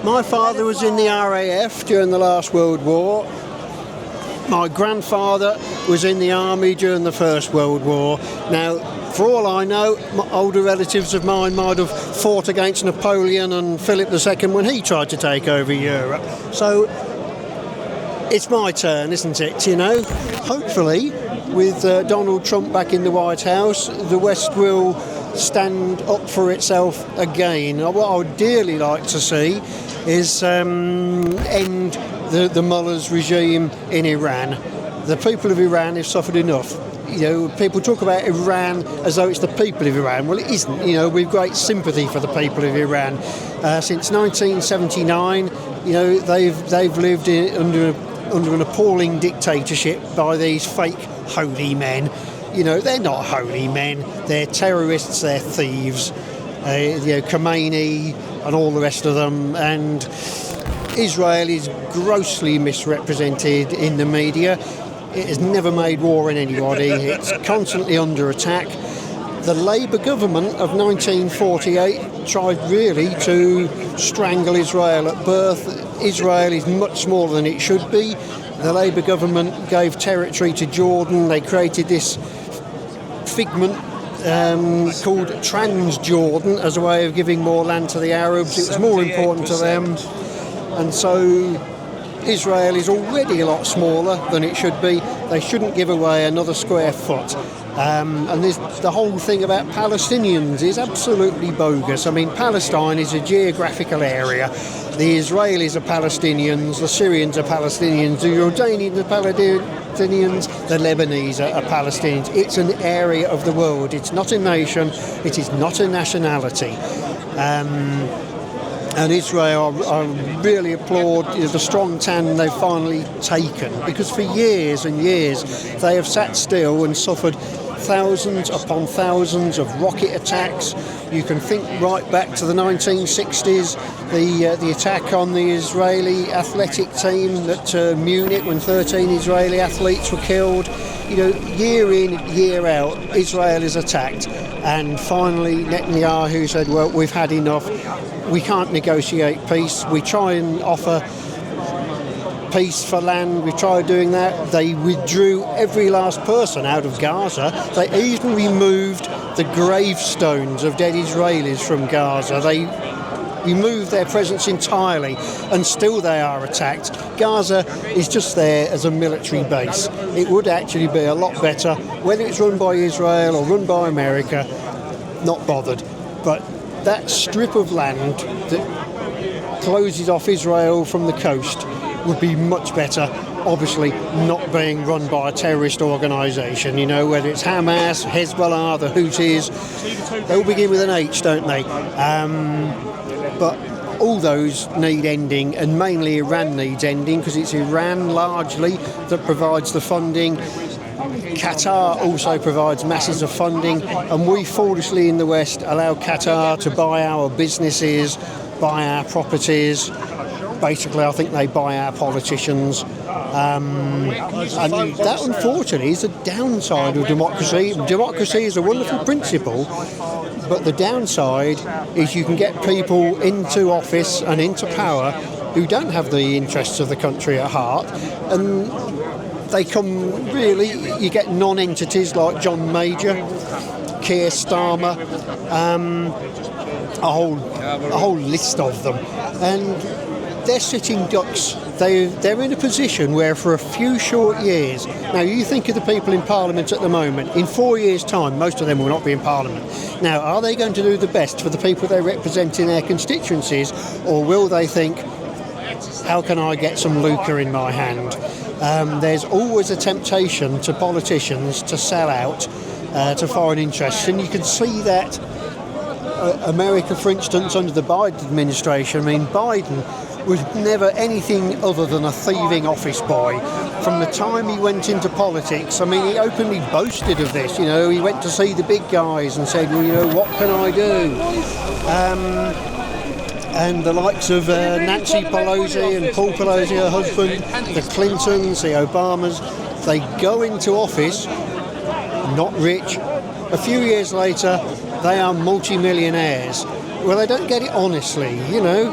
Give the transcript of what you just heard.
My father was in the RAF during the last World War. My grandfather was in the army during the First World War. Now, for all I know, older relatives of mine might have fought against Napoleon and Philip II when he tried to take over Europe. So it's my turn, isn't it, you know? Hopefully, with Donald Trump back in the White House, the West will stand up for itself again. What I would dearly like to see is end the mullahs regime in Iran. The people of Iran have suffered enough. You know, people talk about Iran as though it's the people of Iran. Well, it isn't. You know, we've great sympathy for the people of Iran. Since 1979, you know, they've lived under an appalling dictatorship by these fake holy men. You know, they're not holy men. They're terrorists. They're thieves. You know, Khomeini and all the rest of them. And Israel is grossly misrepresented in the media. It has never made war on anybody. It's constantly under attack. The Labour government of 1948 tried really to strangle Israel at birth. Israel is much smaller than it should be. The Labour government gave territory to Jordan. They created this figment called Transjordan as a way of giving more land to the Arabs. It was more important to them. And so Israel is already a lot smaller than it should be. They shouldn't give away another square foot. And the whole thing about Palestinians is absolutely bogus. I mean, Palestine is a geographical area. The Israelis are Palestinians, the Syrians are Palestinians, the Jordanians are Palestinians, the Lebanese are Palestinians. It's an area of the world. It's not a nation. It is not a nationality. And Israel, I really applaud the strong stand they've finally taken, because for years and years they have sat still and suffered thousands upon thousands of rocket attacks. You can think right back to the 1960s, the attack on the Israeli athletic team at Munich when 13 Israeli athletes were killed. You know, year in, year out, Israel is attacked. And finally, Netanyahu said, well, we've had enough. We can't negotiate peace. We try and offer peace for land. We tried doing that. They withdrew every last person out of Gaza. They even removed the gravestones of dead Israelis from Gaza. They removed their presence entirely, and still they are attacked. Gaza is just there as a military base. It would actually be a lot better, whether it's run by Israel or run by America, not bothered. But that strip of land that closes off Israel from the coast would be much better, obviously not being run by a terrorist organisation, you know, whether it's Hamas, Hezbollah, the Houthis. They all begin with an H, don't they? But all those need ending, and mainly Iran needs ending, because it's Iran largely that provides the funding. Qatar also provides masses of funding, and we foolishly in the West allow Qatar to buy our businesses, buy our properties. Basically, I think they buy our politicians. And that, unfortunately, is the downside of democracy. Democracy is a wonderful principle, but the downside is you can get people into office and into power who don't have the interests of the country at heart, and they come really, you get non-entities like John Major, Keir Starmer, a whole list of them, and they're sitting ducks. They're in a position where for a few short years, now you think of the people in Parliament at the moment, in 4 years' time most of them will not be in Parliament. Now, are they going to do the best for the people they represent in their constituencies, or will they think, how can I get some lucre in my hand? There's always a temptation to politicians to sell out to foreign interests, and you can see that America, for instance, under the Biden administration. I mean, Biden was never anything other than a thieving office boy. From the time he went into politics, I mean, he openly boasted of this. You know, he went to see the big guys and said, well, you know, what can I do? And the likes of Nancy Pelosi and Paul Pelosi, her husband, the Clintons, the Obamas, they go into office not rich. A few years later, they are multi-millionaires. Well, they don't get it honestly, you know.